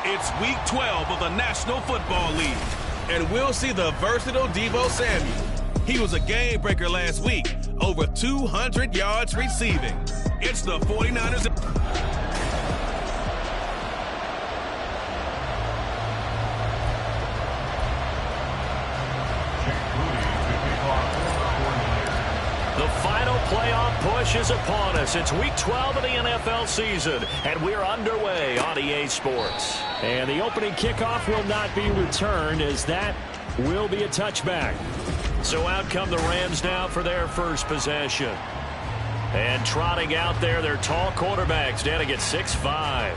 It's Week 12 of the National Football League, and we'll see the versatile Deebo Samuel. He was a game breaker last week, over 200 yards receiving. It's the 49ers. The final playoff push is upon us. It's Week 12 of the NFL season, and we're underway on EA Sports. And the opening kickoff will not be returned, as that will be a touchback. So out come the Rams now for their first possession. And trotting out there, their tall quarterbacks standing at 6'5".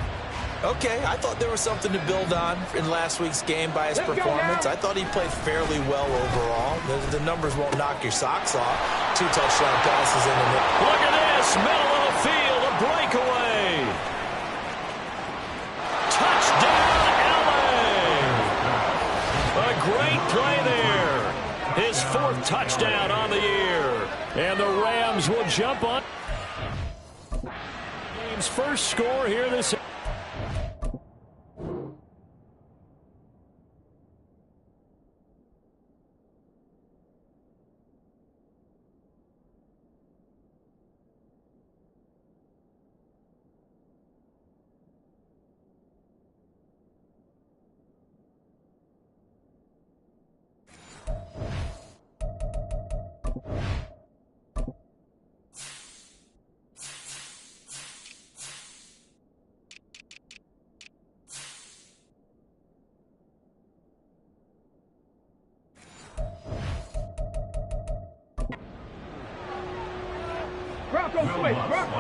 Okay, I thought there was something to build on in last week's game by his performance. I thought he played fairly well overall. The numbers won't knock your socks off. 2 touchdown passes in the middle. Look at this, middle of the field, a breakaway. Touchdown, LA! A great play there. His 4th touchdown on the year. And the Rams will jump on. Game's first score here this.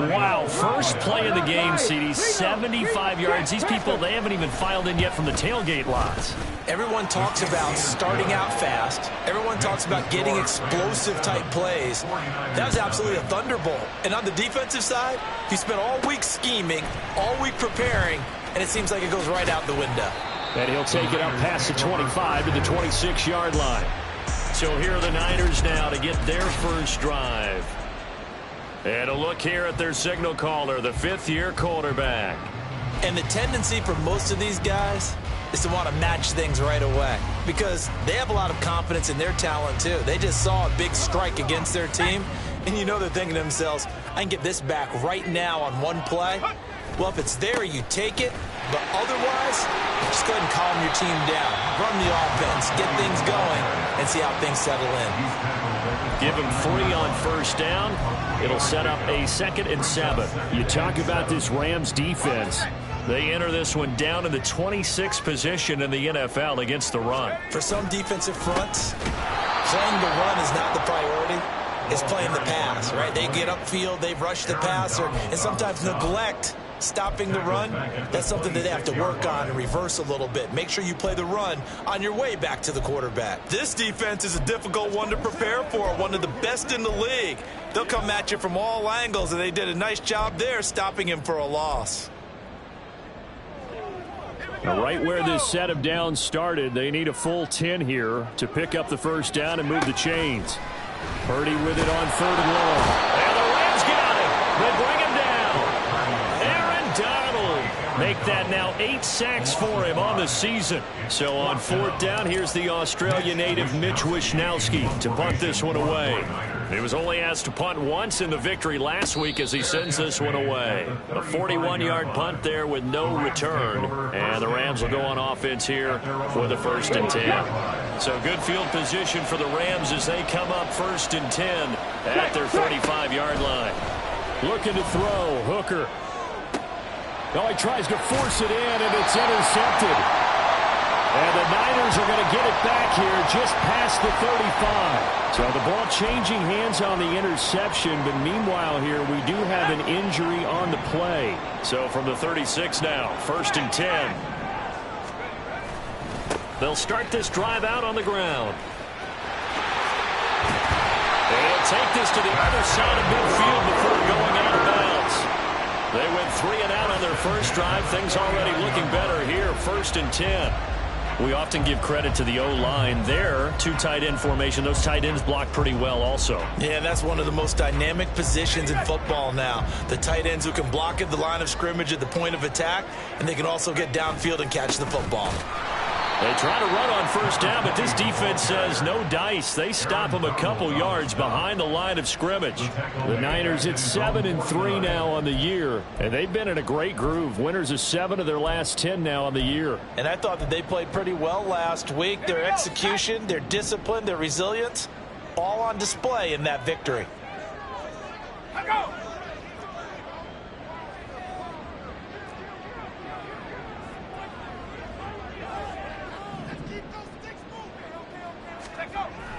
Wow, first play of the game, CD, 75 yards. These people, they haven't even filed in yet from the tailgate lots. Everyone talks about starting out fast. Everyone talks about getting explosive-type plays. That was absolutely a thunderbolt. And on the defensive side, he spent all week scheming, all week preparing, and it seems like it goes right out the window. And he'll take it up past the 25 to the 26-yard line. So here are the Niners now to get their first drive. And a look here at their signal caller, the 5th-year quarterback. And the tendency for most of these guys is to want to match things right away because they have a lot of confidence in their talent, too. They just saw a big strike against their team, and you know they're thinking to themselves, I can get this back right now on one play. Well, if it's there, you take it. But otherwise, just go ahead and calm your team down. Run the offense, get things going, and see how things settle in. Give him 3 on first down. It'll set up a 2nd and 7. You talk about this Rams defense. They enter this one down in the 26th position in the NFL against the run. For some defensive fronts, playing the run is not the priority. It's playing the pass, right? They get upfield, they rush the passer, and sometimes neglect stopping the run. That's something that they have to work on and reverse a little bit. Make sure you play the run on your way back to the quarterback. This defense is a difficult one to prepare for, one of the best in the league. They'll come at you from all angles, and they did a nice job there stopping him for a loss. Now, right where this set of downs started, they need a full 10 here to pick up the first down and move the chains. Purdy with it on 3rd and long. And the Rams got it. They bring him down. Donald make that now 8 sacks for him on the season. So on 4th down, here's the Australia native Mitch Wishnowsky to punt this one away. He was only asked to punt once in the victory last week as he sends this one away. A 41-yard punt there with no return. And the Rams will go on offense here with a 1st and 10. So good field position for the Rams as they come up 1st and 10 at their 35-yard line. Looking to throw, Hooker. Now he tries to force it in, and it's intercepted. And the Niners are going to get it back here just past the 35. So the ball changing hands on the interception, but meanwhile here we do have an injury on the play. So from the 36 now, 1st and 10. They'll start this drive out on the ground. They'll take this to the other side of midfield before going out of bounds. They went 3 and out on their first drive. Things already looking better here. 1st and 10. We often give credit to the O-line there. Two tight end formation. Those tight ends block pretty well also. Yeah, that's one of the most dynamic positions in football now. The tight ends who can block at the line of scrimmage at the point of attack, and they can also get downfield and catch the football. They try to run on first down, but this defense says no dice. They stop them a couple yards behind the line of scrimmage. The Niners at 7-3 now on the year, and they've been in a great groove. Winners of 7 of their last 10 now on the year. And I thought that they played pretty well last week. Their execution, their discipline, their resilience, all on display in that victory.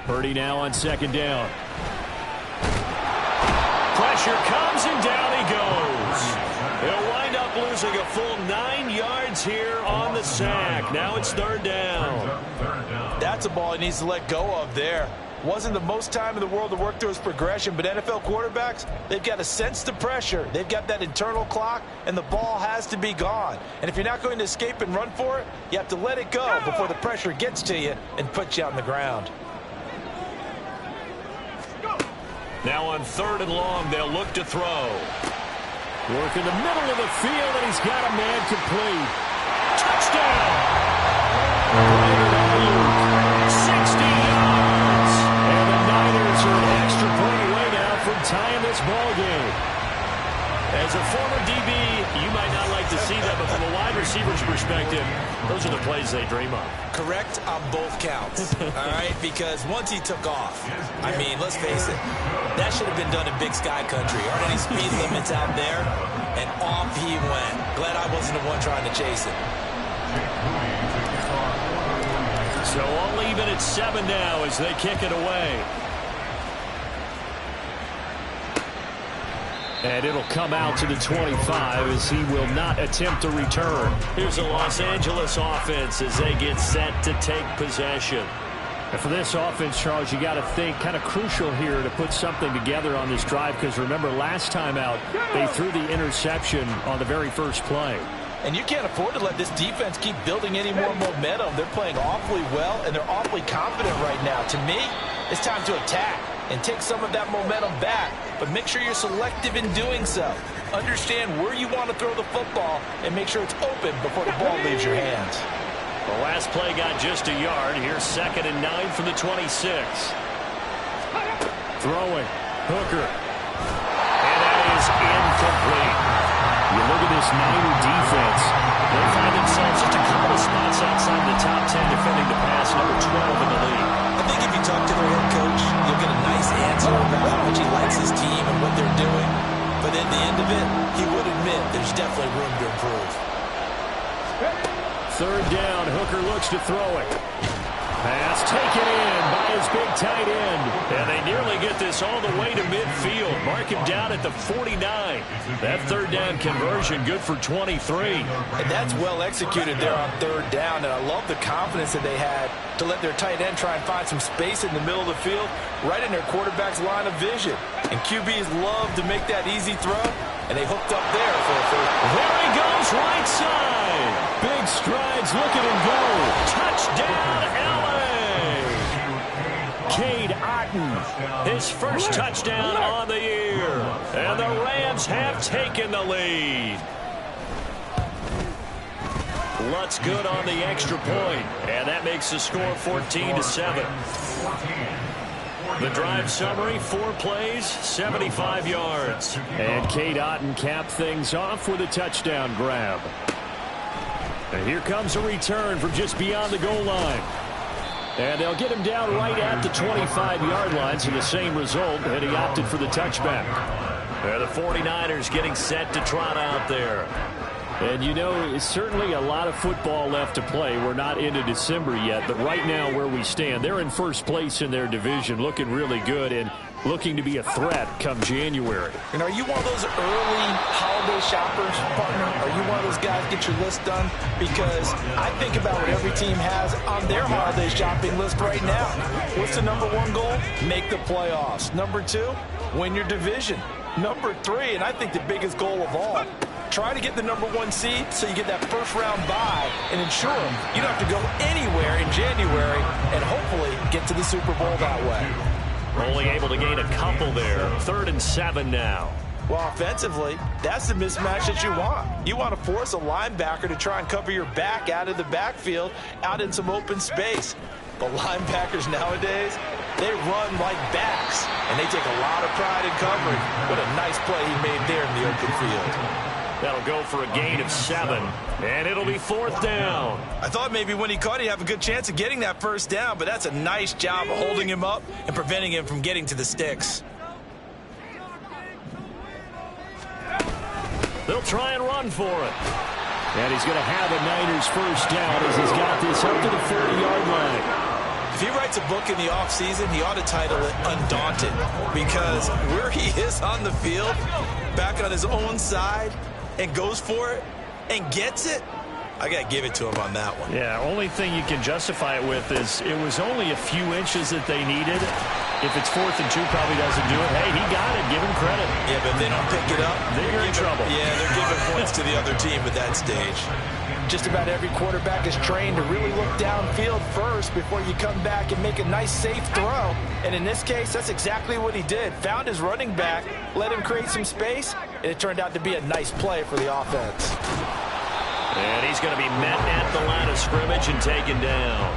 Purdy now on second down. Pressure comes and down he goes. He'll wind up losing a full 9 yards here on the sack. Now it's third down. That's a ball he needs to let go of there. Wasn't the most time in the world to work through his progression, but NFL quarterbacks, they've got to sense the pressure. They've got that internal clock, and the ball has to be gone. And if you're not going to escape and run for it, you have to let it go before the pressure gets to you and puts you on the ground. Now on third and long, they'll look to throw. Work in the middle of the field, and he's got a man complete. Touchdown! 60 yards! And the Niners are an extra point away now from tying this ball game. As a former DB, you might not like to see that, but from a wide receiver's perspective, those are the plays they dream of. Correct on both counts, all right? Because once he took off, I mean, let's face it, that should have been done in Big Sky Country. Aren't any speed limits out there? And off he went. Glad I wasn't the one trying to chase it. So all even at 7 now as they kick it away. And it'll come out to the 25 as he will not attempt to return. Here's the Los Angeles offense as they get set to take possession. And for this offense, Charles, you got to think kind of crucial here to put something together on this drive, because remember last time out they threw the interception on the very first play. And you can't afford to let this defense keep building any more momentum. They're playing awfully well, and they're awfully confident right now. To me, it's time to attack and take some of that momentum back, but make sure you're selective in doing so. Understand where you want to throw the football and make sure it's open before the ball leaves your hands. The last play got just a yard. Here's 2nd and 9 from the 26. Throwing. Hooker. And that is incomplete. You look at this Niner defense. They find themselves just a couple of spots outside the top 10 defending the pass, number 12 in the league. I think if you talk to their head coach, you'll get a nice answer about how much he likes his team and what they're doing. But at the end of it, he would admit there's definitely room to improve. Third down, Hooker looks to throw it. Pass taken in by his big tight end. And they nearly get this all the way to midfield. Mark him down at the 49. That third down conversion good for 23. And that's well executed there on third down. And I love the confidence that they had to let their tight end try and find some space in the middle of the field, right in their quarterback's line of vision. And QBs love to make that easy throw. And they hooked up there for a first. There he goes, right side. Big strides, look at him go. Touchdown, LA. Cade Otton. His first touchdown on the year. And the Rams have taken the lead. Lutz good on the extra point. And that makes the score 14-7. The drive summary, 4 plays, 75 yards. And Cade Otton capped things off with a touchdown grab. And here comes a return from just beyond the goal line. And they'll get him down right at the 25-yard line, so the same result, and he opted for the touchback. The 49ers getting set to trot out there. And you know, it's certainly a lot of football left to play. We're not into December yet, but right now where we stand, they're in first place in their division, looking really good and looking to be a threat come January. And are you one of those early holiday shoppers, partner? Are you one of those guys get your list done? Because I think about what every team has on their holiday shopping list right now. What's the number 1 goal? Make the playoffs. Number 2, win your division. Number 3, and I think the biggest goal of all, try to get the #1 seed so you get that first-round bye and ensure you don't have to go anywhere in January and hopefully get to the Super Bowl that way. Only able to gain a couple there. 3rd and 7 now. Well, offensively, that's the mismatch that you want. You want to force a linebacker to try and cover your back out of the backfield, out in some open space. But linebackers nowadays, they run like backs, and they take a lot of pride in covering. What a nice play he made there in the open field. That'll go for a gain of 7, and it'll be 4th down. I thought maybe when he caught, he'd have a good chance of getting that first down, but that's a nice job of holding him up and preventing him from getting to the sticks. They'll try and run for it. And he's going to have a Niners first down as he's got this up to the 40-yard line. If he writes a book in the offseason, he ought to title it Undaunted, because where he is on the field, back on his own side, and goes for it and gets it, I got to give it to him on that one. Yeah, only thing you can justify it with is it was only a few inches that they needed. If it's 4th and 2, probably doesn't do it. Hey, he got it. Give him credit. Yeah, but if they don't pick it up, they're in trouble. Yeah, they're giving points to the other team at that stage. Just about every quarterback is trained to really look downfield first before you come back and make a nice, safe throw. And in this case, that's exactly what he did. Found his running back, let him create some space, and it turned out to be a nice play for the offense. And he's going to be met at the line of scrimmage and taken down.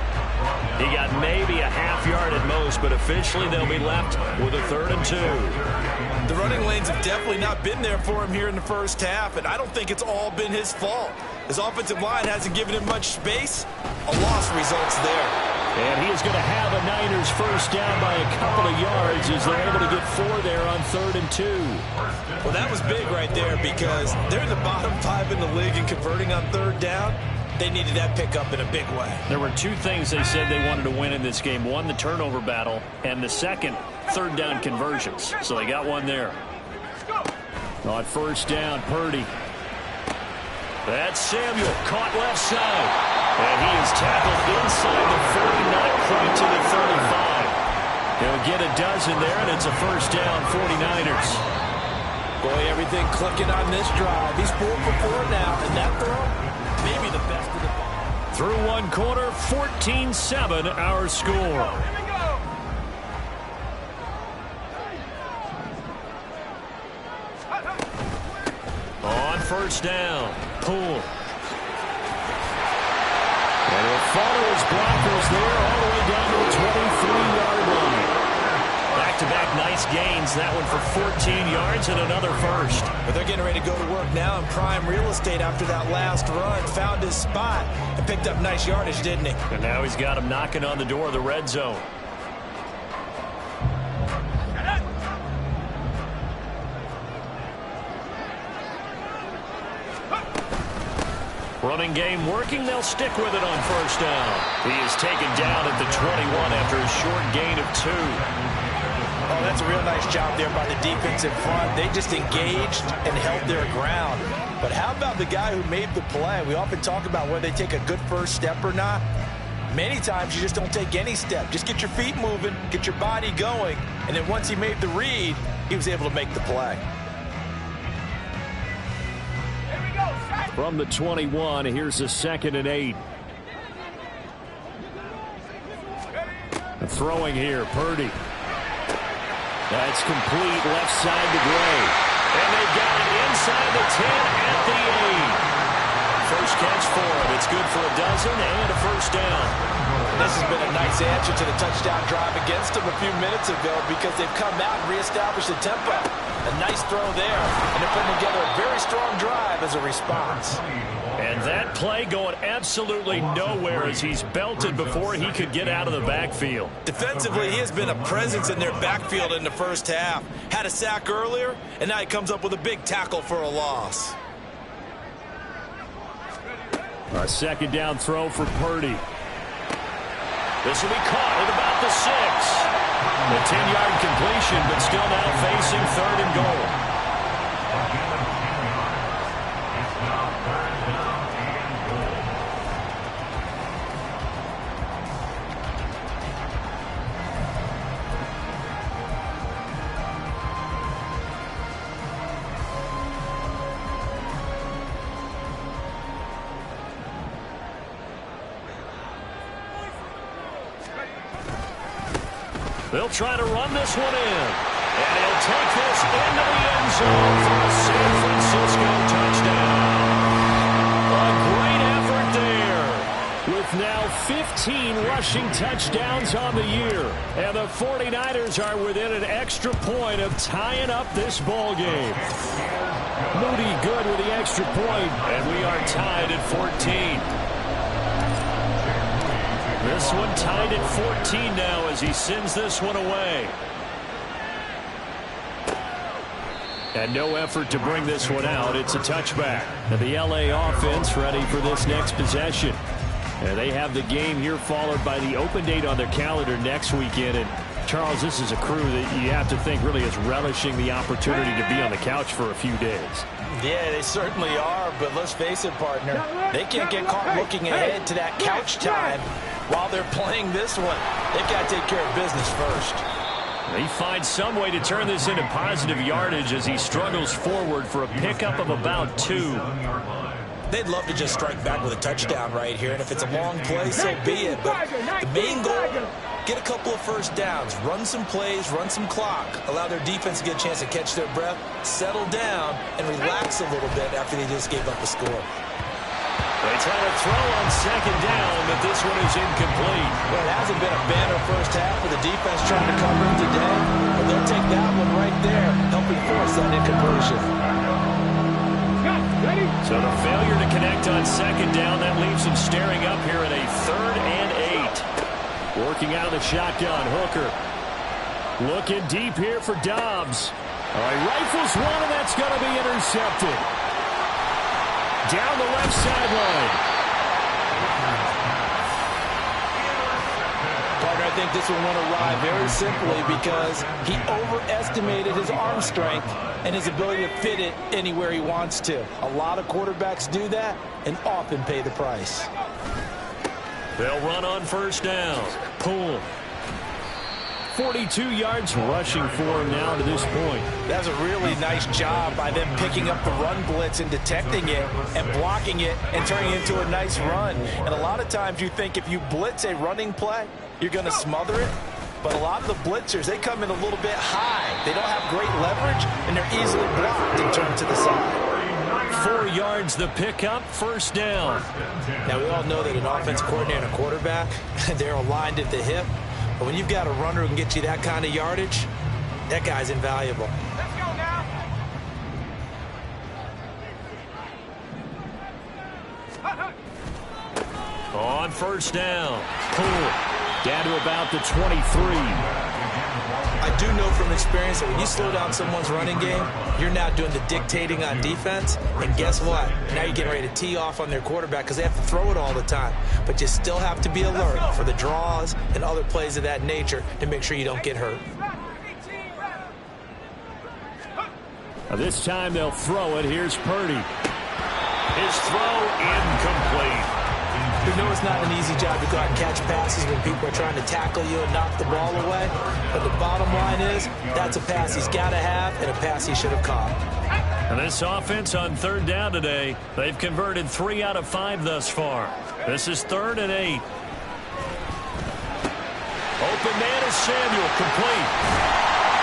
He got maybe a half yard at most, but officially they'll be left with a 3rd and 2. The running lanes have definitely not been there for him here in the first half, and I don't think it's all been his fault. His offensive line hasn't given him much space. A loss results there. And he is going to have a Niners first down by a couple of yards as they're able to get 4 there on 3rd and 2. Well, that was big right there because they're in the bottom 5 in the league in converting on 3rd down. They needed that pickup in a big way. There were 2 things they said they wanted to win in this game. One, the turnover battle, and the second, 3rd down conversions. So they got one there. On first down, Purdy. That's Samuel, caught left side. And he is tackled inside the 40, not quite to the 35. He'll get a dozen there, and it's a first down, 49ers. Boy, everything clicking on this drive. He's 4 for 4 now, and that throw, maybe the best of the ball. Through one quarter, 14-7 our score. On first down, Poole. And he'll follow his blockers there all the way down to the 23-yard line. Back-to-back nice gains. That one for 14 yards and another first. But they're getting ready to go to work now in prime real estate after that last run. Found his spot and picked up nice yardage, didn't he? And now he's got him knocking on the door of the red zone. Running game working. They'll stick with it on first down. He is taken down at the 21 after a short gain of 2. Oh, that's a real nice job there by the defense in front. They just engaged and held their ground. But how about the guy who made the play? We often talk about whether they take a good first step or not. Many times you just don't take any step. Just get your feet moving, get your body going, and then once he made the read, he was able to make the play. From the 21, here's a 2nd and 8. And throwing here, Purdy. That's complete left side to Gray. And they've got it inside the 10 at the 8. First catch for him. It's good for a dozen and a first down. This has been a nice answer to the touchdown drive against them a few minutes ago because they've come out and reestablished the tempo. A nice throw there, and they're putting together a very strong drive as a response. And that play going absolutely nowhere as he's belted before he could get out of the backfield. Defensively, he has been a presence in their backfield in the first half. Had a sack earlier, and now he comes up with a big tackle for a loss. A 2nd down throw for Purdy. This will be caught at about the 6. A 10-yard completion, but still now facing 3rd and goal. They'll try to run this one in. And he'll take this into the end zone for a San Francisco touchdown. A great effort there. With now 15 rushing touchdowns on the year. And the 49ers are within an extra point of tying up this ball game. Moody good with the extra point. And we are tied at 14. This one tied at 14 now as he sends this one away. And no effort to bring this one out. It's a touchback. And the LA offense ready for this next possession. And they have the game here followed by the open date on their calendar next weekend. And Charles, this is a crew that you have to think really is relishing the opportunity to be on the couch for a few days. Yeah, they certainly are, but let's face it, partner. They can't get caught looking ahead to that couch time while they're playing this one. They've got to take care of business first. He finds some way to turn this into positive yardage as he struggles forward for a pickup of about 2. They'd love to just strike back with a touchdown right here, and if it's a long play, so be it. But the main goal, get a couple of first downs, run some plays, run some clock, allow their defense to get a chance to catch their breath, settle down, and relax a little bit after they just gave up a score. They try to throw on second down, but this one is incomplete. Well, it hasn't been a banner first half for the defense trying to cover it today, but they'll take that one right there, helping force that incompletion. So the failure to connect on second down, that leaves them staring up here at a 3rd and 8. Working out of the shotgun, Hooker. Looking deep here for Dobbs. All right, rifles one, and that's going to be intercepted. Down the left sideline. Partner, I think this one went awry very simply because he overestimated his arm strength and his ability to fit it anywhere he wants to. A lot of quarterbacks do that and often pay the price. They'll run on first down. Pull. 42 yards rushing for him now to this point. That was a really nice job by them picking up the run blitz and detecting it and blocking it and turning it into a nice run. And a lot of times you think if you blitz a running play, you're going to smother it. But a lot of the blitzers, they come in a little bit high. They don't have great leverage, and they're easily blocked and turned to the side. 4 yards the pickup, first down. Now, we all know that an offense coordinator and a quarterback, they're aligned at the hip. But when you've got a runner who can get you that kind of yardage, that guy's invaluable. Let's go now. On first down. Pull. Down to about the 23. I do know from experience that when you slow down someone's running game, you're now doing the dictating on defense. And guess what? Now you're getting ready to tee off on their quarterback because they have to throw it all the time. But you still have to be alert for the draws and other plays of that nature to make sure you don't get hurt. This time they'll throw it. Here's Purdy. His throw incomplete. We know it's not an easy job to go out and catch passes when people are trying to tackle you and knock the ball away. But the bottom line is, that's a pass he's got to have and a pass he should have caught. And this offense on third down today, they've converted 3 out of 5 thus far. This is 3rd and 8. Open man is Samuel, complete.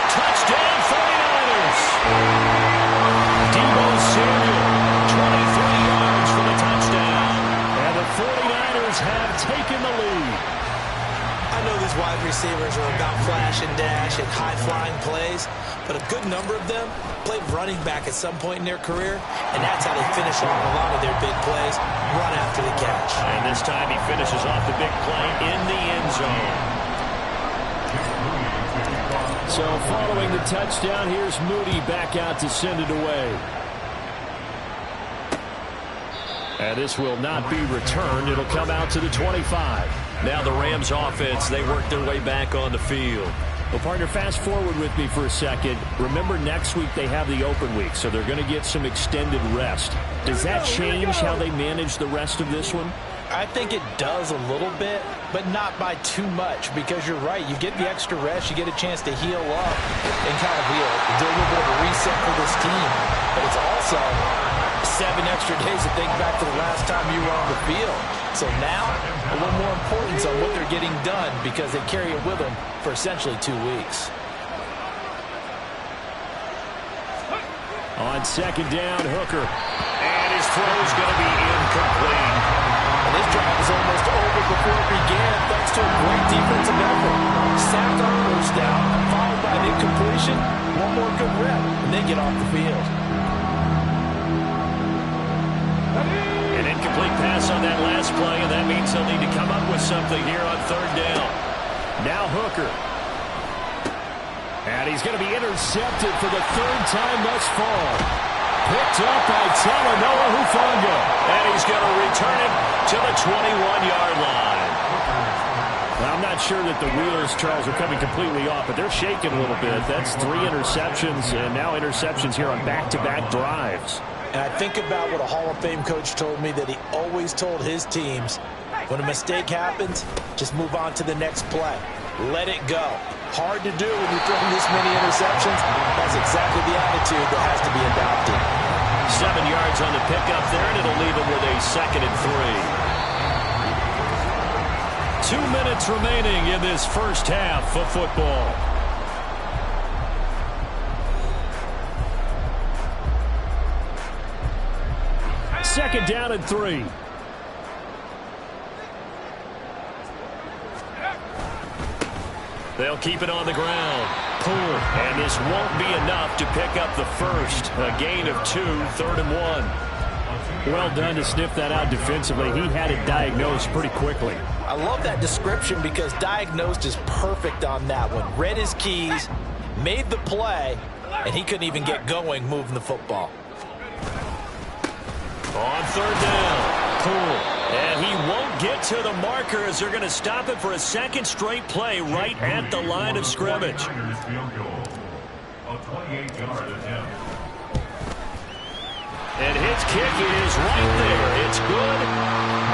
Touchdown 49ers. Deebo Samuel, 23 yards for the touchdown. And the 49ers have taken the lead. I know these wide receivers are about flash and dash and high-flying plays, but a good number of them played running back at some point in their career, and that's how they finish off a lot of their big plays, run after the catch. And this time he finishes off the big play in the end zone. So following the touchdown, here's Moody back out to send it away. And this will not be returned. It'll come out to the 25. Now the Rams offense, they work their way back on the field. Well, partner, fast forward with me for a second. Remember, next week they have the open week, so they're going to get some extended rest. Does that change how they manage the rest of this one? I think it does a little bit, but not by too much, because you're right. You get the extra rest. You get a chance to heal up and kind of do a little bit of a reset for this team. But it's also 7 extra days to think back to the last time you were on the field. So now, a little more importance on what they're getting done because they carry it with them for essentially 2 weeks. On second down, Hooker. And his throw is going to be incomplete. And this drive is almost over before it began thanks to a great defensive effort. Sack on first down, followed by an incompletion. One more good rep, and they get off the field. An incomplete pass on that last play, and that means they'll need to come up with something here on third down. Now Hooker. And he's going to be intercepted for the 3rd time thus far. Picked up by Talanoa Hufanga. And he's going to return it to the 21-yard line. Now, I'm not sure that the wheels, Charles, are coming completely off, but they're shaking a little bit. That's 3 interceptions, and now interceptions here on back-to-back drives. And I think about what a Hall of Fame coach told me that he always told his teams, when a mistake happens, just move on to the next play. Let it go. Hard to do when you're throwing this many interceptions. That's exactly the attitude that has to be adopted. 7 yards on the pickup there, and it'll leave them with a 2nd and 3. 2 minutes remaining in this first half of football. Second down and 3. They'll keep it on the ground. Pull. And this won't be enough to pick up the first. A gain of 2, 3rd and 1. Well done to sniff that out defensively. He had it diagnosed pretty quickly. I love that description because diagnosed is perfect on that one. Read his keys, made the play, and he couldn't even get going moving the football. On third down. Pull. And he won't get to the marker as they're going to stop it for a 2nd straight play right at the line of scrimmage. And his kick is right there. It's good.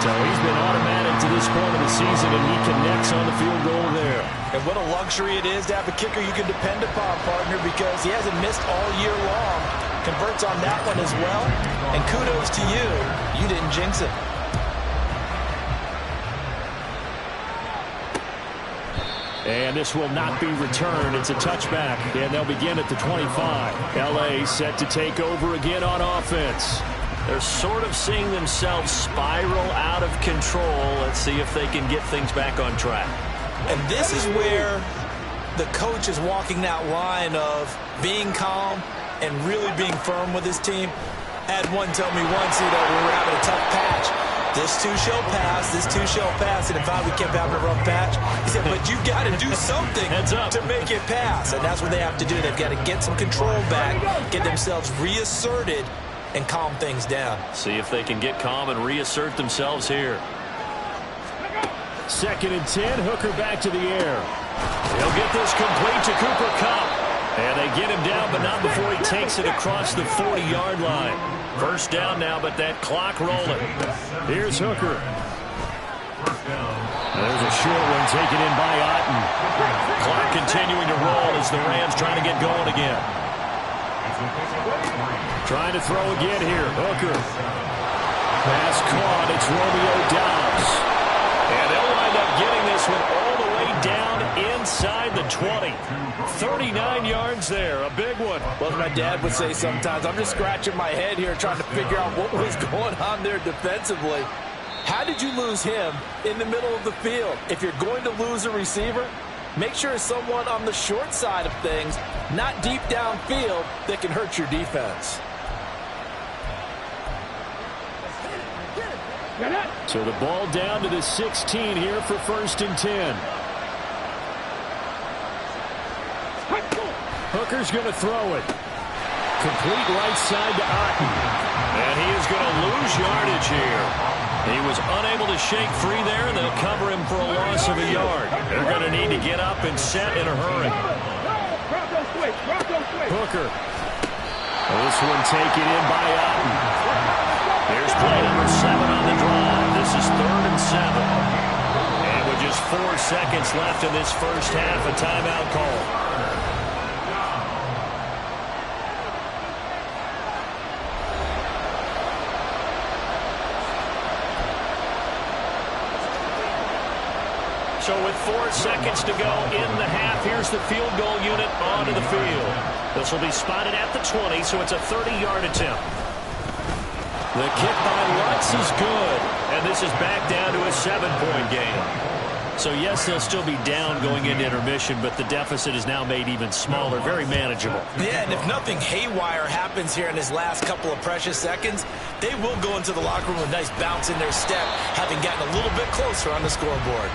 So he's been automatic to this point of the season, and he connects on the field goal there. And what a luxury it is to have a kicker you can depend upon, partner, because he hasn't missed all year long. Converts on that one as well. And kudos to you. You didn't jinx it. And this will not be returned. It's a touchback, and they'll begin at the 25. L.A. set to take over again on offense. They're sort of seeing themselves spiral out of control. Let's see if they can get things back on track. And this is where the coach is walking that line of being calm and really being firm with his team. I had one tell me once, when we were having a tough patch, this too shall pass, this too shall pass. And if we kept having a rough patch, he said, but you've got to do something to make it pass. And that's what they have to do. They've got to get some control back, get themselves reasserted, and calm things down. See if they can get calm and reassert themselves here. 2nd and 10, Hooker back to the air. He'll get this complete to Cooper Kupp. And they get him down, but not before he takes it across the 40-yard line. First down now, but that clock rolling. Here's Hooker. There's a short one taken in by Otten. Clock continuing to roll as the Rams trying to get going again. Trying to throw again here. Hooker. Pass caught. It's Romeo Doubs. And they'll wind up getting this one all the way down inside the 20. 39 yards there. A big one. Well, as my dad would say sometimes, I'm just scratching my head here trying to figure out what was going on there defensively. How did you lose him in the middle of the field? If you're going to lose a receiver, make sure it's someone on the short side of things, not deep downfield, that can hurt your defense. So the ball down to the 16 here for 1st and 10. Hooker's going to throw it. Complete right side to Otten. And he is going to lose yardage here. He was unable to shake free there, and they'll cover him for a loss of a yard. They're going to need to get up and set in a hurry. Hooker. This one taken in by Otten. Here's play number 7 on the drive. This is 3rd and 7. And with just 4 seconds left in this first half, a timeout call. So with 4 seconds to go in the half, here's the field goal unit onto the field. This will be spotted at the 20, so it's a 30-yard attempt. The kick by Lutz is good, and this is back down to a 7-point game. So, yes, they'll still be down going into intermission, but the deficit is now made even smaller, very manageable. Yeah, and if nothing haywire happens here in his last couple of precious seconds, they will go into the locker room with a nice bounce in their step, having gotten a little bit closer on the scoreboard.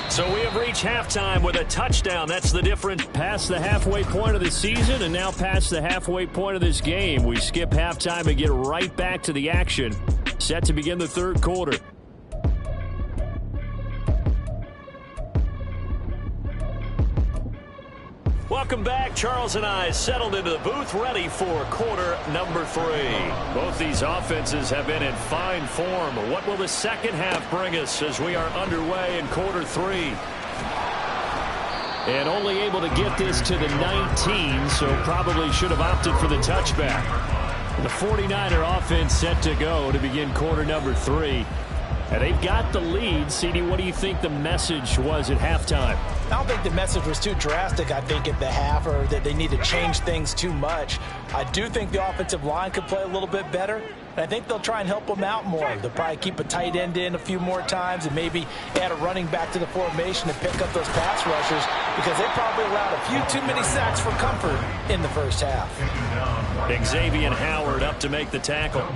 So we have reached halftime with a touchdown. That's the difference. Past the halfway point of the season and now past the halfway point of this game. We skip halftime and get right back to the action. Set to begin the third quarter. Welcome back. Charles and I settled into the booth, ready for quarter number 3. Both these offenses have been in fine form. What will the second half bring us as we are underway in quarter 3? And only able to get this to the 19, so probably should have opted for the touchback. The 49er offense set to go to begin quarter number 3. And they've got the lead. CD, what do you think the message was at halftime? I don't think the message was too drastic, I think, at the half, or that they need to change things too much. I do think the offensive line could play a little bit better, and I think they'll try and help them out more. They'll probably keep a tight end in a few more times and maybe add a running back to the formation to pick up those pass rushers, because they probably allowed a few too many sacks for comfort in the first half. Xavier Howard up to make the tackle.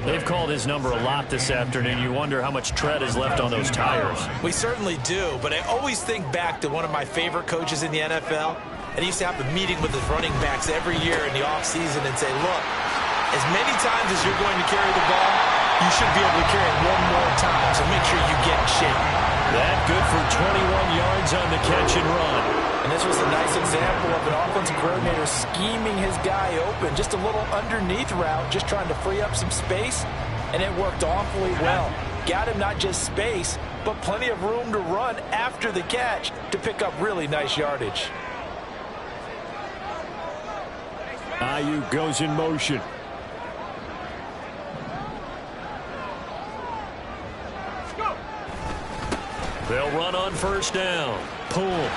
They've called his number a lot this afternoon. You wonder how much tread is left on those tires. We certainly do, but I always think back to one of my favorite coaches in the NFL, and he used to have a meeting with his running backs every year in the offseason and say, look, as many times as you're going to carry the ball, you should be able to carry it one more time, so make sure you get in shape. That good for 21 yards on the catch and run. And this was a nice example of an offensive coordinator scheming his guy open. Just a little underneath route, just trying to free up some space, and it worked awfully well. Got him not just space, but plenty of room to run after the catch to pick up really nice yardage. Ayuk goes in motion. They'll run on first down. Pull.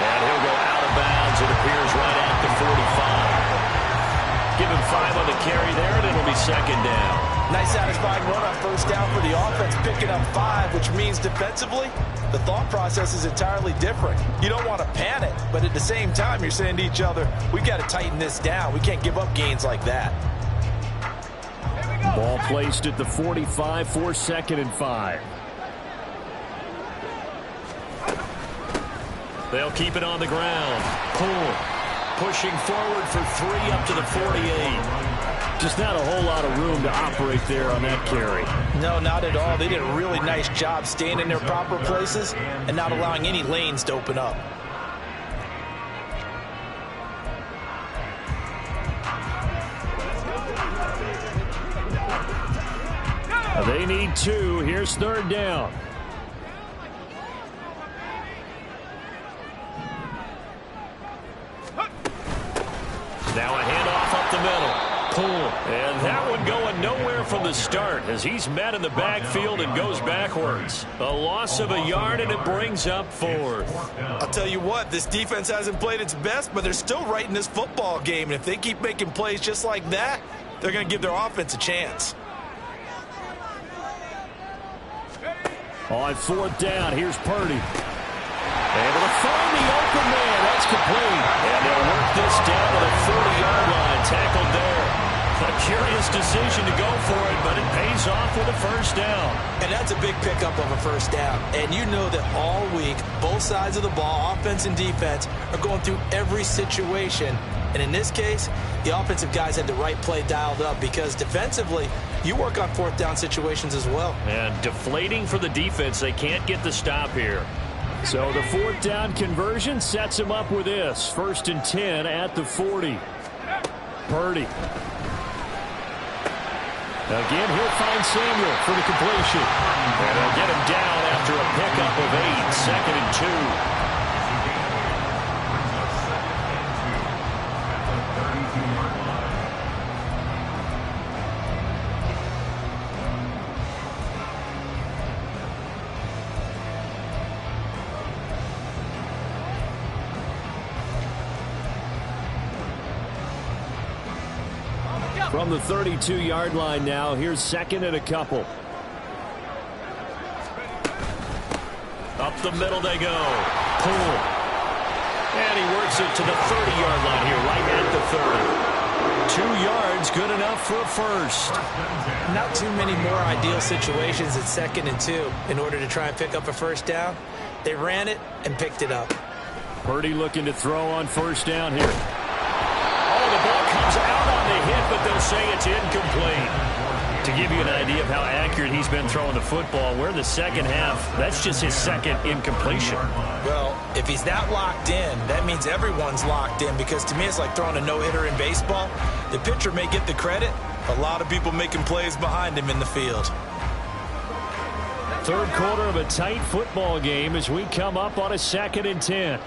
And he'll go out of bounds, it appears, right at the 45. Give him 5 on the carry there, and it'll be second down. Nice satisfying run on first down for the offense, picking up 5, which means defensively, the thought process is entirely different. You don't want to panic, but at the same time, you're saying to each other, we've got to tighten this down. We can't give up gains like that. Ball placed at the 45 for 2nd and 5. They'll keep it on the ground. Pull. Pushing forward for 3 up to the 48. Just not a whole lot of room to operate there on that carry. No, not at all. They did a really nice job staying in their proper places and not allowing any lanes to open up. They need 2. Here's 3rd down. Now a handoff up the middle. Pull. And that one going nowhere from the start as he's met in the backfield and goes backwards. A loss of a yard, and it brings up 4th. I'll tell you what, this defense hasn't played its best, but they're still right in this football game. And if they keep making plays just like that, they're going to give their offense a chance. On 4th down, here's Purdy. Able to find the open man. That's complete. And they'll work this down to the 40-yard line. Tackled there. A curious decision to go for it, but it pays off with a first down. And that's a big pickup of a first down. And you know that all week, both sides of the ball, offense and defense, are going through every situation. And in this case, the offensive guys had the right play dialed up because defensively, you work on 4th down situations as well. And deflating for the defense. They can't get the stop here. So the 4th down conversion sets him up with this. 1st and 10 at the 40. Purdy. Again, he'll find Samuel for the completion. And they'll get him down after a pickup of 8. 2nd and 2. From the 32-yard line now, here's second and a couple. Up the middle they go. Pull. And he works it to the 30-yard line here, right at the 30. 2 yards, good enough for a first. Not too many more ideal situations at 2nd and 2 in order to try and pick up a first down. They ran it and picked it up. Purdy looking to throw on first down here. Oh, the ball comes out on the hit, but they'll say it's incomplete. To give you an idea of how accurate he's been throwing the football, we're in the second half. That's just his second incompletion. Well, if he's that locked in, that means everyone's locked in, because to me it's like throwing a no-hitter in baseball. The pitcher may get the credit. A lot of people making plays behind him in the field. Third quarter of a tight football game as we come up on a 2nd and 10.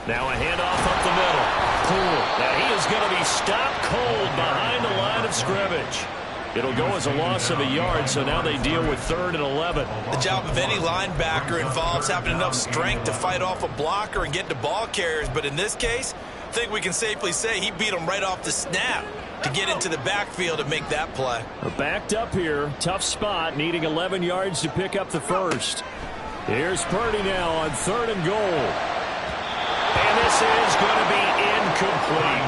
Now a handoff up the middle. Poole. Now he is going to be stopped cold behind the line of scrimmage. It'll go as a loss of a yard, so now they deal with 3rd and 11. The job of any linebacker involves having enough strength to fight off a blocker and get to ball carriers, but in this case, I think we can safely say he beat him right off the snap to get into the backfield and make that play. We're backed up here. Tough spot, needing 11 yards to pick up the first. Here's Purdy now on 3rd and goal. And this is going to be incomplete.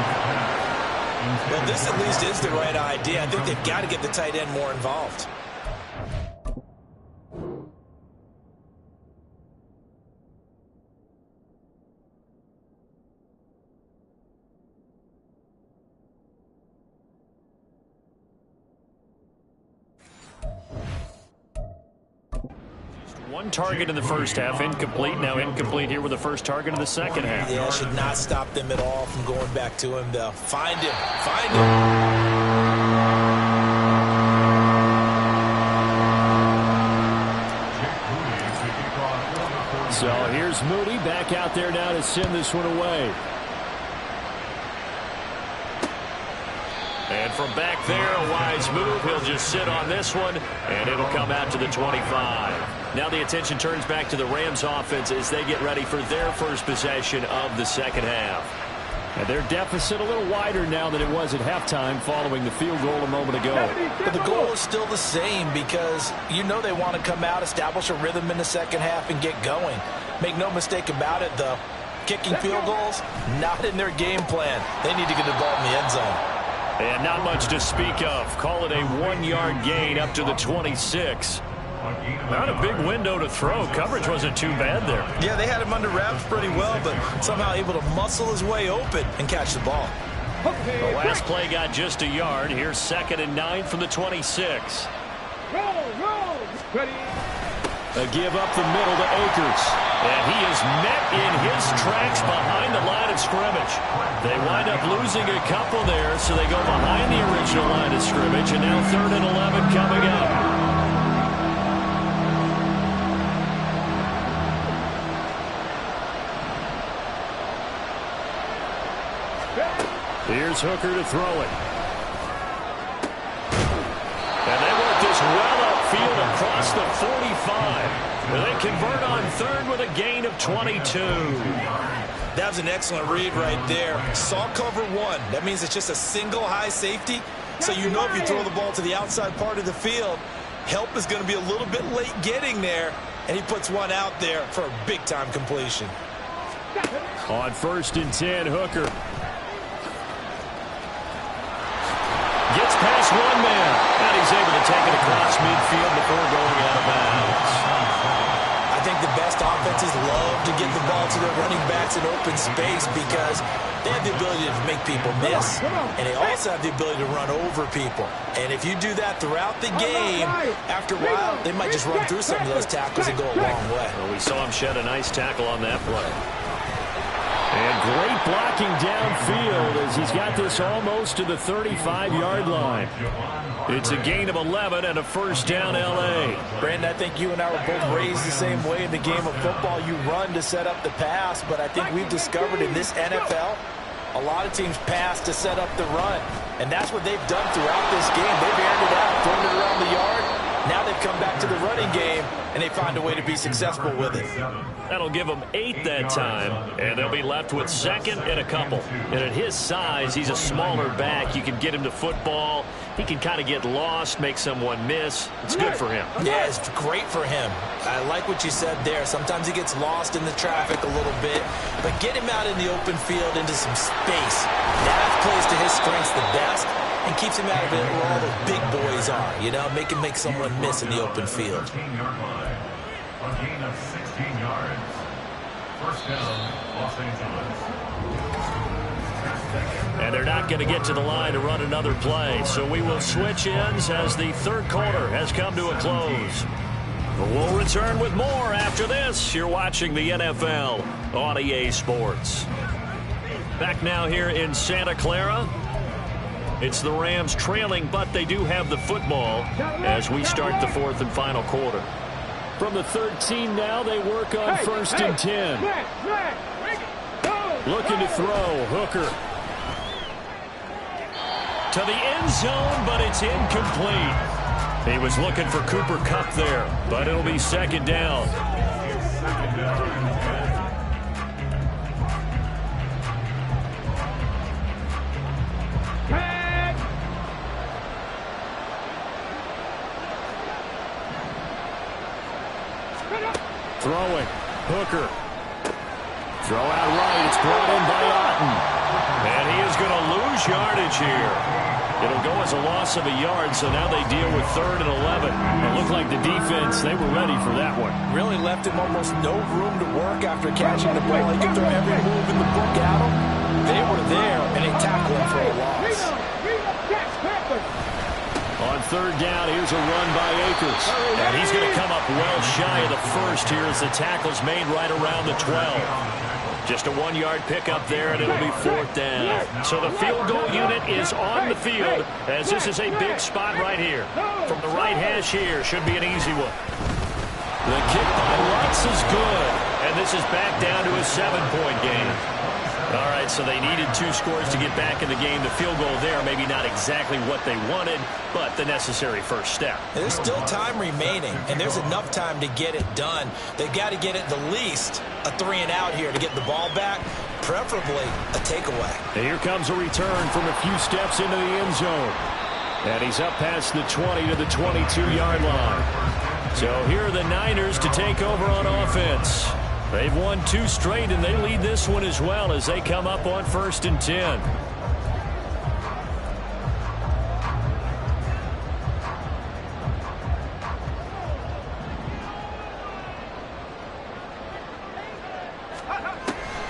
Well, this at least is the right idea. I think they've got to get the tight end more involved. One target in the first half, incomplete. Now incomplete here with the first target in the second half. Yeah, should not stop them at all from going back to him, though. Find him. Find him. So here's Moody back out there now to send this one away. And from back there, a wise move. He'll just sit on this one, and it'll come out to the 25. Now the attention turns back to the Rams offense as they get ready for their first possession of the second half. And their deficit a little wider now than it was at halftime following the field goal a moment ago. But the goal is still the same, because you know they want to come out, establish a rhythm in the second half, and get going. Make no mistake about it, though. Kicking field goals, not in their game plan. They need to get the ball in the end zone. And not much to speak of. Call it a 1-yard gain up to the 26. Not a big window to throw. Coverage wasn't too bad there. Yeah, they had him under wraps pretty well, but somehow able to muscle his way open and catch the ball. The last play got just a yard. Here's 2nd and 9 from the 26. A give up the middle to Akers. And he is met in his tracks behind the line of scrimmage. They wind up losing a couple there, so they go behind the original line of scrimmage, and now 3rd and 11 coming up. Here's Hooker to throw it. And they work this well upfield across the 45. They convert on 3rd with a gain of 22. That was an excellent read right there. Saw cover 1. That means it's just a single high safety. So you know if you throw the ball to the outside part of the field, help is going to be a little bit late getting there. And he puts one out there for a big-time completion. On 1st and 10, Hooker. Gets past one man, and he's able to take it across midfield before going out of bounds. I think the best offenses love to get the ball to their running backs in open space because they have the ability to make people miss, and they also have the ability to run over people. And if you do that throughout the game, after a while, they might just run through some of those tackles and go a long way. Well, we saw him shed a nice tackle on that play. And great blocking downfield as he's got this almost to the 35-yard line. It's a gain of 11 and a first down, L.A. Brandon, I think you and I were both raised the same way in the game of football. You run to set up the pass, but I think we've discovered in this NFL, a lot of teams pass to set up the run. And that's what they've done throughout this game. They've aired it out, thrown it around the yard. Now they've come back to the running game, and they find a way to be successful with it. That'll give them 8 that time, and they'll be left with 2nd and a couple. And at his size, he's a smaller back. You can get him to football. He can kind of get lost, make someone miss. It's good for him. Yeah, it's great for him. I like what you said there. Sometimes he gets lost in the traffic a little bit, but get him out in the open field into some space. That plays to his strengths the best and keeps him out of it where all the big boys are, you know, make him make someone miss in the open field. A gain of 16 yards. First down, Los Angeles. And they're not going to get to the line to run another play. So we will switch ends as the 3rd quarter has come to a close. But we'll return with more after this. You're watching the NFL on EA Sports. Back now here in Santa Clara. It's the Rams trailing, but they do have the football as we start the 4th and final quarter. From the 13 now, they work on 1st and 10. Looking to throw. Hooker. To the end zone, but it's incomplete. He was looking for Cooper Kupp there, but it'll be 2nd down. Throwing. Hooker. Throw out right. It's brought in by Otten. And he is going to lose yardage here. It'll go as a loss of a yard, so now they deal with 3rd and 11. It looked like the defense, they were ready for that one. Really left him almost no room to work after catching the ball. He could throw every move in the book at him. They were there, and they tackled him for a loss. On 3rd down, here's a run by Akers. And he's going to come up well shy of the 1st here as the tackle's made right around the 12. Just a 1-yard pickup there, and it'll be 4th down. So the field goal unit is on the field as this is a big spot right here. From the right hash here, should be an easy one. The kick by Lutz is good, and this is back down to a 7-point game. All right, so they needed 2 scores to get back in the game. The field goal there, maybe not exactly what they wanted, but the necessary first step. There's still time remaining, and there's enough time to get it done. They've got to get at the least a 3-and-out here to get the ball back, preferably a takeaway. And here comes a return from a few steps into the end zone. And he's up past the 20 to the 22-yard line. So here are the Niners to take over on offense. They've won 2 straight, and they lead this one as well as they come up on 1st and 10.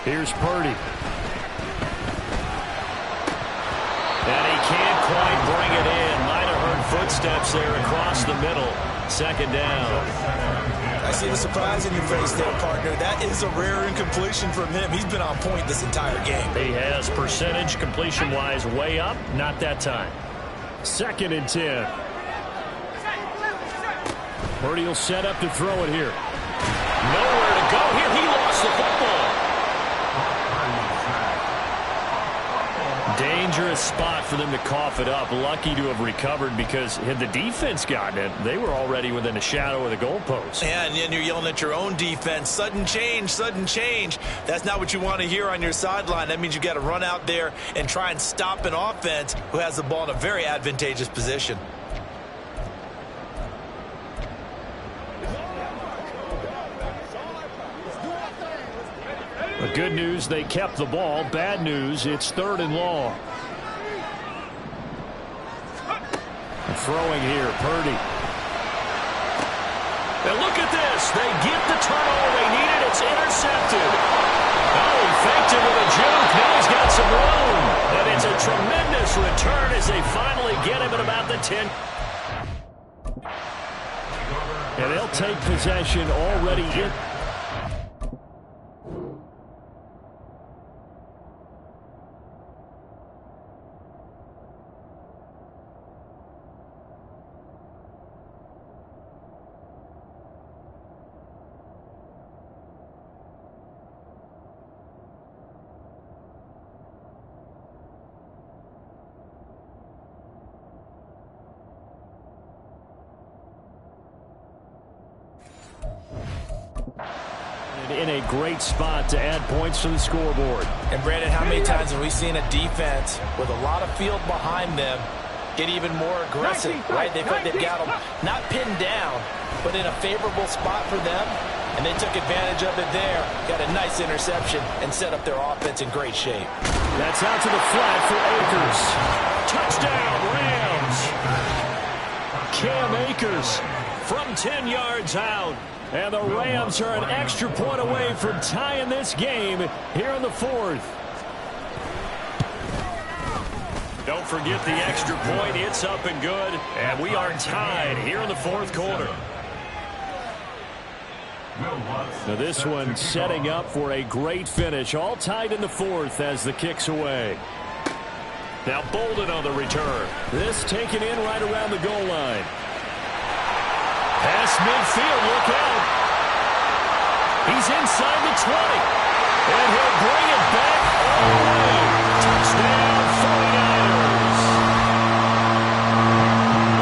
Here's Purdy. And he can't quite bring it in. Might have heard footsteps there across the middle. 2nd down. I see the surprise in your face there, partner. That is a rare incompletion from him. He's been on point this entire game. He has percentage completion-wise way up. Not that time. 2nd and 10. Purdy will set up to throw it here. Nowhere to go here. He lost the football. Dangerous spot for them to cough it up. Lucky to have recovered because had the defense gotten it, they were already within a shadow of the goalpost. Yeah, and then you're yelling at your own defense. Sudden change, sudden change. That's not what you want to hear on your sideline. That means you got to run out there and try and stop an offense who has the ball in a very advantageous position. The good news, they kept the ball. Bad news, it's 3rd and long. And throwing here, Purdy. And look at this. They get the turnover they needed. It's intercepted. Oh, he faked it with a juke. Now he's got some room. And it's a tremendous return as they finally get him at about the 10. And they'll take possession already in. in a great spot to add points to the scoreboard. And Brandon, how many times have we seen a defense with a lot of field behind them get even more aggressive, right? They feel like they've got them not pinned down, but in a favorable spot for them, and they took advantage of it there, got a nice interception, and set up their offense in great shape. That's out to the flat for Akers. Touchdown, Rams! Cam Akers from 10 yards out. And the Rams are an extra point away from tying this game here in the fourth. Don't forget the extra point. It's up and good. And we are tied here in the fourth quarter. Now this one setting up for a great finish. All tied in the fourth as the kick's away. Now Bolden on the return. This taken in right around the goal line. Pass midfield, look out. He's inside the 20. And he'll bring it back all the way. Touchdown, 49ers.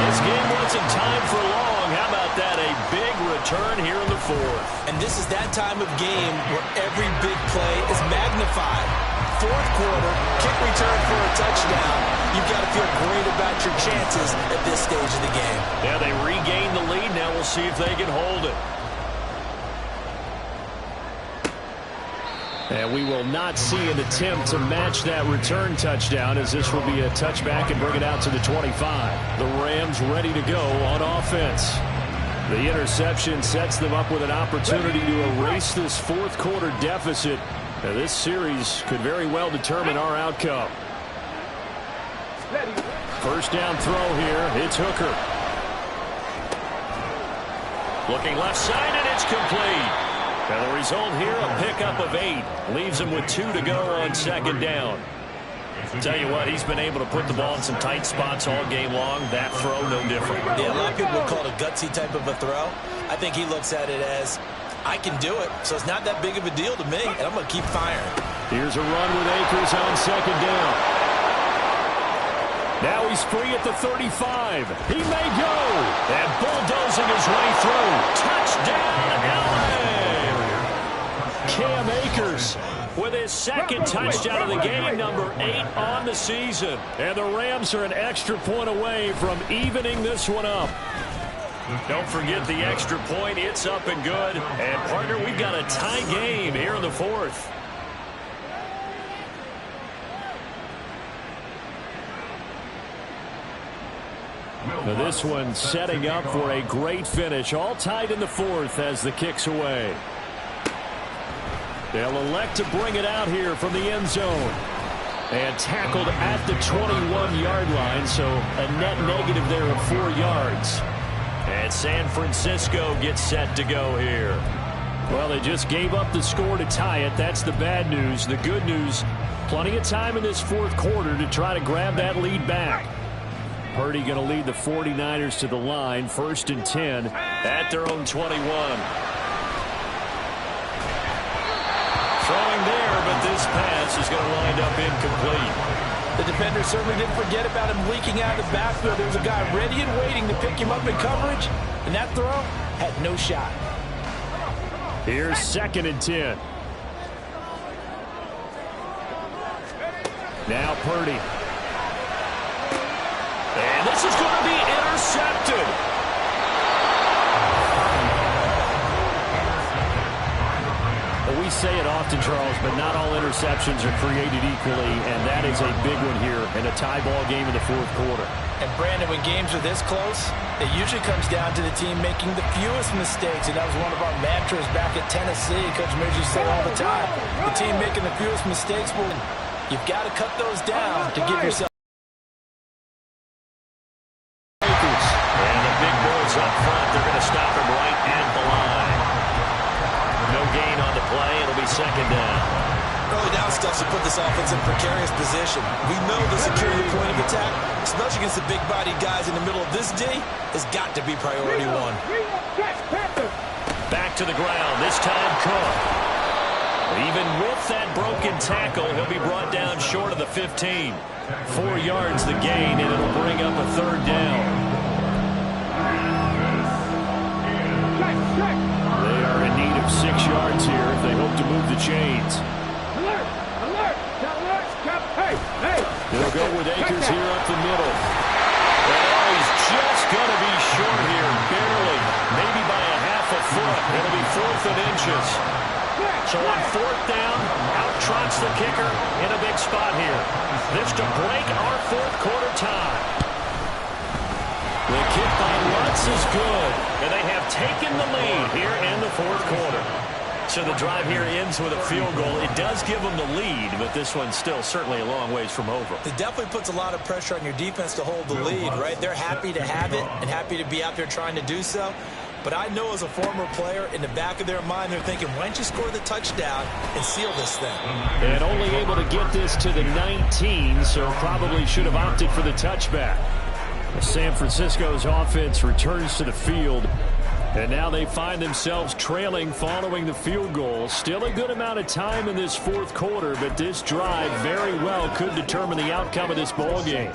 This game wasn't timed for long. How about that? A big return here in the fourth. And this is that time of game where every big play is magnified. Fourth quarter, kick return for a touchdown. You've got to feel great about your chances at this stage of the game. Yeah, they regained the lead. Now we'll see if they can hold it. And we will not see an attempt to match that return touchdown, as this will be a touchback and bring it out to the 25. The Rams ready to go on offense. The interception sets them up with an opportunity to erase this fourth quarter deficit. Now, this series could very well determine our outcome. First down throw here. It's Hooker. Looking left side, and it's complete. And the result here, a pickup of 8. Leaves him with 2 to go on second down. Tell you what, he's been able to put the ball in some tight spots all game long. That throw, no different. Yeah, a lot of people would call it a gutsy type of a throw. I think he looks at it as, I can do it, so it's not that big of a deal to me, and I'm going to keep firing. Here's a run with Akers on second down. Now he's free at the 35. He may go. And bulldozing his way through. Touchdown, LA! Cam Akers with his second touchdown of the game, number 8 on the season. And the Rams are an extra point away from evening this one up. Don't forget the extra point. It's up and good. And, partner, we've got a tie game here in the fourth. Now this one setting up for a great finish. All tied in the fourth as the kick's away. They'll elect to bring it out here from the end zone. And tackled at the 21-yard line, so a net negative there of 4 yards. And San Francisco gets set to go here. Well, they just gave up the score to tie it. That's the bad news. The good news, plenty of time in this fourth quarter to try to grab that lead back. Purdy going to lead the 49ers to the line, 1st and 10 at their own 21. Throwing there, but this pass is going to wind up incomplete. The defender certainly didn't forget about him leaking out of the backfield. There was a guy ready and waiting to pick him up in coverage, and that throw had no shot. Here's 2nd and 10. Now Purdy. And this is going to be intercepted. We say it often, Charles, but not all interceptions are created equally, and that is a big one here in a tie ball game in the fourth quarter. And, Brandon, when games are this close, it usually comes down to the team making the fewest mistakes, and that was one of our mantras back at Tennessee. Coach Mears used to say all the time, the team making the fewest mistakes, well, you've got to cut those down to give yourself. And the big boys up front, they're going to stop him right at the line. No gain on the play. It'll be second down. Early down stuff should put this offense in precarious position. We know the security point of attack, especially against the big-bodied guys in the middle of this D, has got to be priority one. Back to the ground. This time Cook. Even with that broken tackle, he'll be brought down short of the 15. 4 yards the gain, and it'll bring up a 3rd down. They are in need of 6 6 yards here if they hope to move the chains. Alert! Alert! Alert! Hey! Hey! They'll go with Akers here up the middle. And he's just going to be short here, barely, maybe by a half a foot. It'll be 4th and inches. So on 4th down, out trots the kicker in a big spot here. This to break our 4th quarter tie. The kick by Lutz is good, and they have taken the lead here in the 4th quarter. So the drive here ends with a field goal. It does give them the lead, but this one's still certainly a long ways from over. It definitely puts a lot of pressure on your defense to hold the lead, right? They're happy to have it and happy to be out there trying to do so. But I know as a former player, in the back of their mind, they're thinking, why don't you score the touchdown and seal this thing? And only able to get this to the 19, so probably should have opted for the touchback. San Francisco's offense returns to the field, and now they find themselves trailing following the field goal. Still a good amount of time in this 4th quarter, but this drive very well could determine the outcome of this ball game.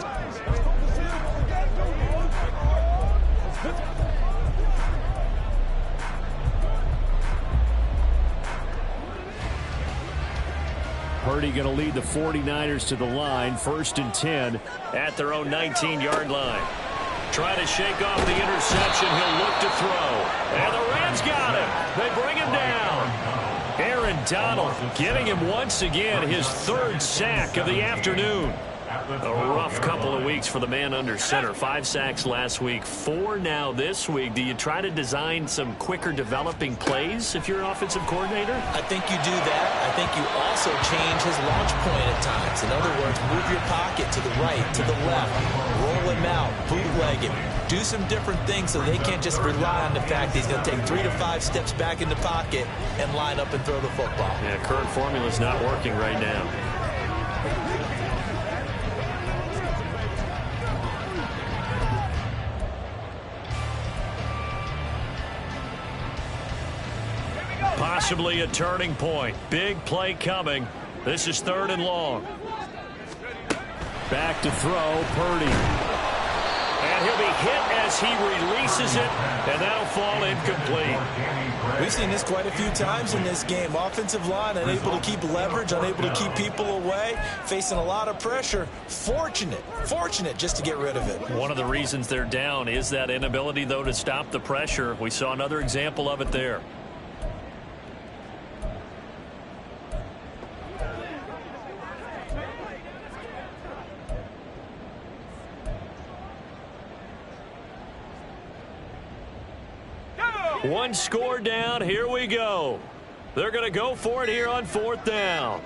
Purdy going to lead the 49ers to the line, 1st and 10 at their own 19-yard line. Trying to shake off the interception. He'll look to throw. And the Rams got him. They bring him down. Aaron Donald getting him once again his 3rd sack of the afternoon. A rough couple of weeks for the man under center. 5 sacks last week, 4 now this week. Do you try to design some quicker developing plays if you're an offensive coordinator? I think you do that. I think you also change his launch point at times. In other words, move your pocket to the right, to the left, roll him out, bootleg him. Do some different things so they can't just rely on the fact that he's going to take 3 to 5 steps back in the pocket and line up and throw the football. Yeah, current formula's not working right now. Possibly a turning point. Big play coming. This is 3rd and long. Back to throw, Purdy. And he'll be hit as he releases it, and that'll fall incomplete. We've seen this quite a few times in this game. Offensive line unable to keep leverage, unable to keep people away, facing a lot of pressure. Fortunate just to get rid of it. One of the reasons they're down is that inability, though, to stop the pressure. We saw another example of it there. One score down. Here we go. They're going to go for it here on 4th down.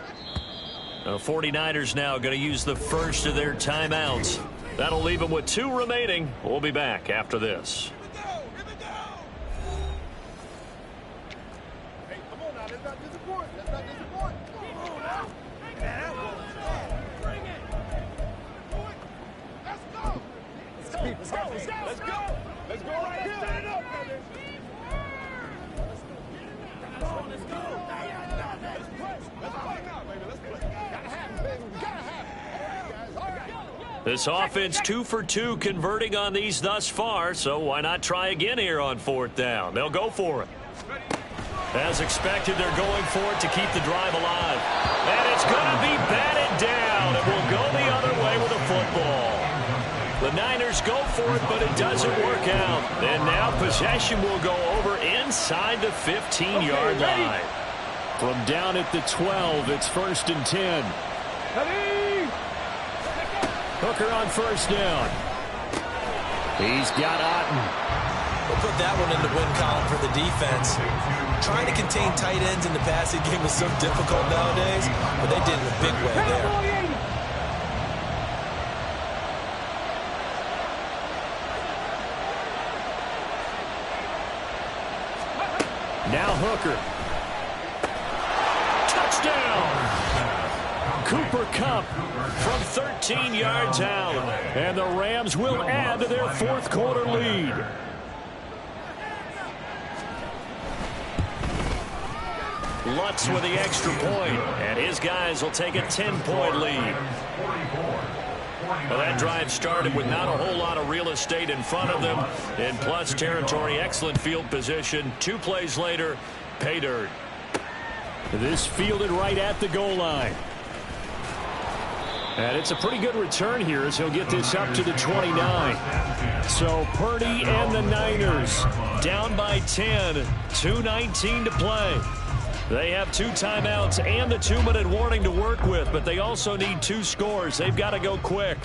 The 49ers now going to use the first of their timeouts. That'll leave them with 2 remaining. We'll be back after this. Hey, come on now. Let's not disappoint. Let's not disappoint. Come on now. Bring it. Let's go. Let's go. Let's go. Let's go right here. Turn it up, baby. Let's go. Let's play. Let's play now, baby. Let's play. Gotta have it, baby. We gotta have it. All right, guys. All right. This offense 2 for 2 converting on these thus far, so why not try again here on 4th down? They'll go for it. As expected, they're going for it to keep the drive alive. And it's going to be batted down. It will go the other way with a football. The Niners go for it, but it doesn't work out. And now possession will go over inside the 15-yard line. From down at the 12, it's 1st and 10. Hooker on 1st down. He's got Otten. We'll put that one in the win column for the defense. Trying to contain tight ends in the passing game is so difficult nowadays, but they did it in a big way there. Now Hooker. Touchdown! Cooper Kupp from 13 yards out. And the Rams will add to their 4th quarter lead. Lutz with the extra point, and his guys will take a 10-point lead. Well, that drive started with not a whole lot of real estate in front of them. In plus territory, excellent field position. 2 plays later, pay dirt. This fielded right at the goal line. And it's a pretty good return here as he'll get this up to the 29. So Purdy and the Niners Down by 10, 2:19 to play. They have 2 timeouts and the 2-minute warning to work with, but they also need 2 scores. They've got to go quick.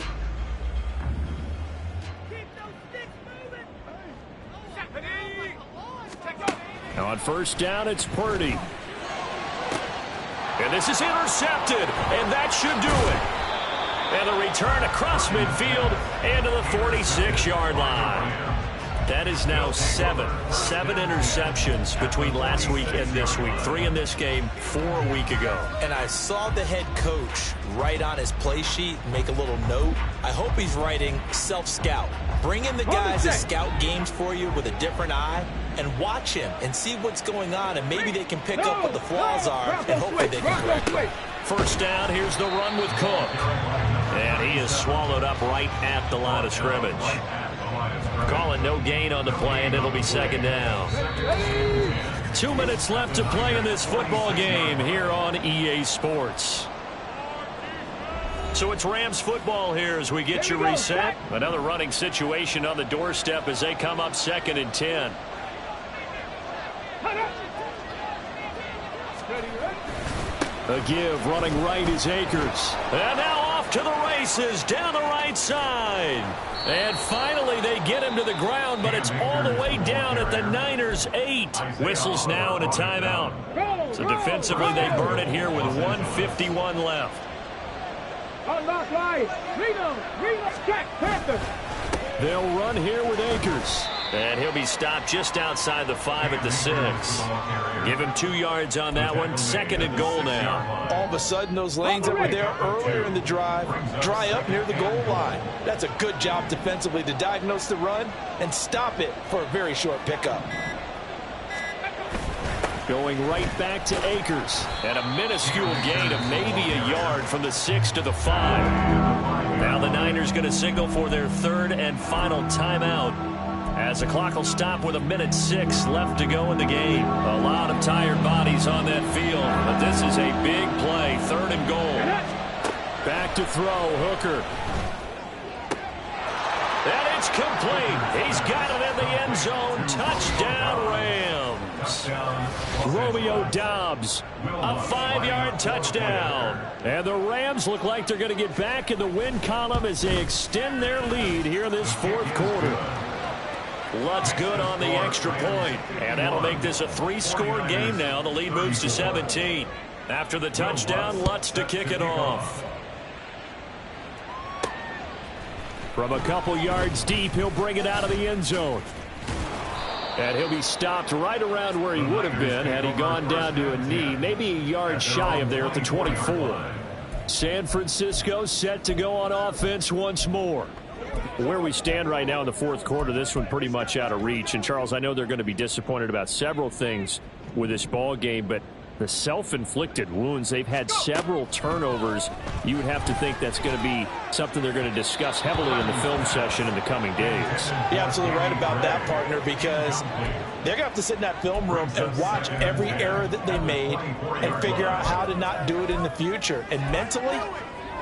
Now on first down, it's Purdy. And this is intercepted, and that should do it. And the return across midfield and to the 46-yard line. That is now 7 interceptions between last week and this week. 3 in this game, 4 a week ago. And I saw the head coach write on his play sheet, make a little note. I hope he's writing self-scout. Bring in the guys that scout games for you with a different eye and watch him and see what's going on, and maybe they can pick up what the flaws are, and hopefully they can correct them. First down, here's the run with Cook. And he is swallowed up right at the line of scrimmage. Calling no gain on the play, and it'll be second down. 2 minutes left to play in this football game here on EA Sports. So it's Rams football here as we get you reset. Another running situation on the doorstep as they come up 2nd and 10. A give running right is Akers. And now off to the races down the right side. And finally they get him to the ground, but it's all the way down at the Niners' 8. Whistles now and a timeout. So defensively they burn it here with 1:51 left. They'll run here with Akers. And he'll be stopped just outside the 5 at the 6. Give him 2 yards on that one. 2nd and goal now. All of a sudden, those lanes that were there earlier in the drive dry up near the goal line. That's a good job defensively to diagnose the run and stop it for a very short pickup. Going right back to Akers. And a minuscule gain of maybe a yard from the 6 to the 5. Now the Niners going to signal for their 3rd and final timeout, as the clock will stop with 1:06 left to go in the game. A lot of tired bodies on that field, but this is a big play. 3rd and goal. Back to throw, Hooker. And it's complete. He's got it in the end zone. Touchdown, Rams. Romeo Doubs. A 5-yard touchdown. And the Rams look like they're going to get back in the win column as they extend their lead here in this 4th quarter. Lutz good on the extra point, and that'll make this a 3-score game now. The lead moves to 17. After the touchdown, Lutz to kick it off. From a couple yards deep, he'll bring it out of the end zone. And he'll be stopped right around where he would have been had he gone down to a knee, maybe a yard shy of there at the 24. San Francisco set to go on offense once more. Where we stand right now in the 4th quarter, this one pretty much out of reach. And, Charles, I know they're going to be disappointed about several things with this ball game, but the self-inflicted wounds, they've had several turnovers. You would have to think that's going to be something they're going to discuss heavily in the film session in the coming days. You're absolutely right about that, partner, because they're going to have to sit in that film room and watch every error that they made and figure out how to not do it in the future. And mentally,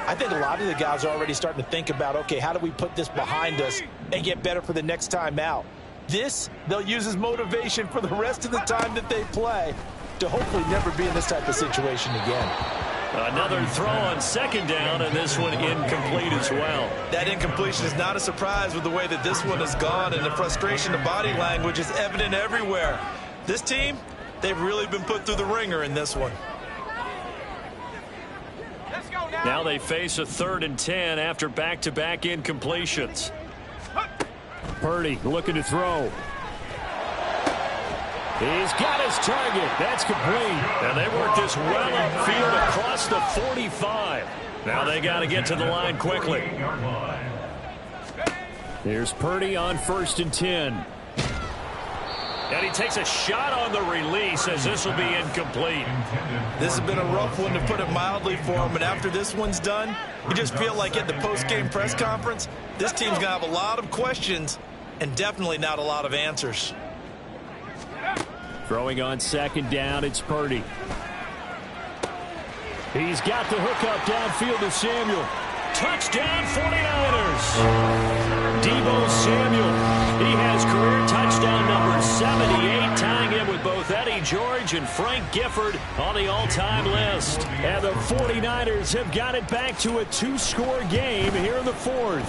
I think a lot of the guys are already starting to think about, okay, how do we put this behind us and get better for the next time out? This, they'll use as motivation for the rest of the time that they play to hopefully never be in this type of situation again. Another throw on 2nd down, and this one incomplete as well. That incompletion is not a surprise with the way that this one has gone, and the frustration of body language is evident everywhere. This team, they've really been put through the ringer in this one. Now they face a 3rd and 10 after back-to-back incompletions. Purdy looking to throw. He's got his target. That's complete. And they work this well upfield across the 45. Now they got to get to the line quickly. Here's Purdy on 1st and 10. And he takes a shot on the release as this will be incomplete. This has been a rough one, to put it mildly, for him. And after this one's done, you just feel like at the post-game press conference, this team's going to have a lot of questions and definitely not a lot of answers. Throwing on second down, it's Purdy. He's got the hook up downfield to Samuel. Touchdown 49ers. Deebo Samuel. He has career touchdown number 78, tying him with both Eddie George and Frank Gifford on the all-time list. And the 49ers have got it back to a 2-score game here in the fourth.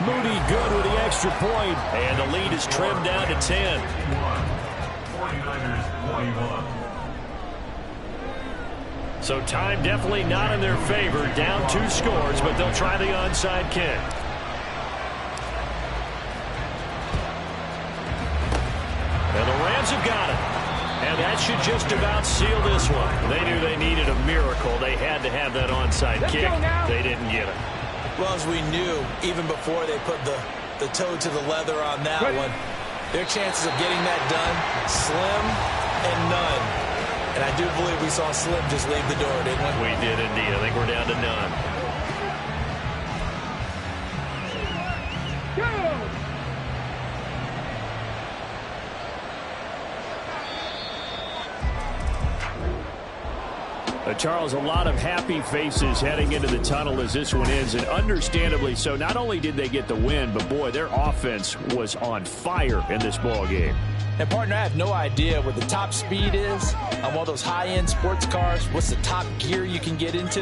Moody good with the extra point. And the lead is trimmed down to 10. 49ers 21. So time definitely not in their favor. Down 2 scores, but they'll try the onside kick. And the Rams have got it. And that should just about seal this one. They knew they needed a miracle. They had to have that onside kick. They didn't get it. Well, as we knew, even before they put the toe to the leather on that one, their chances of getting that done, slim and none. And I do believe we saw Slim just leave the door, didn't we? We did indeed. I think we're down to none. Charles, a lot of happy faces heading into the tunnel as this one ends, and understandably so. Not only did they get the win, but boy, their offense was on fire in this ball game. And partner, I have no idea what the top speed is on one of those high-end sports cars. What's the top gear you can get into?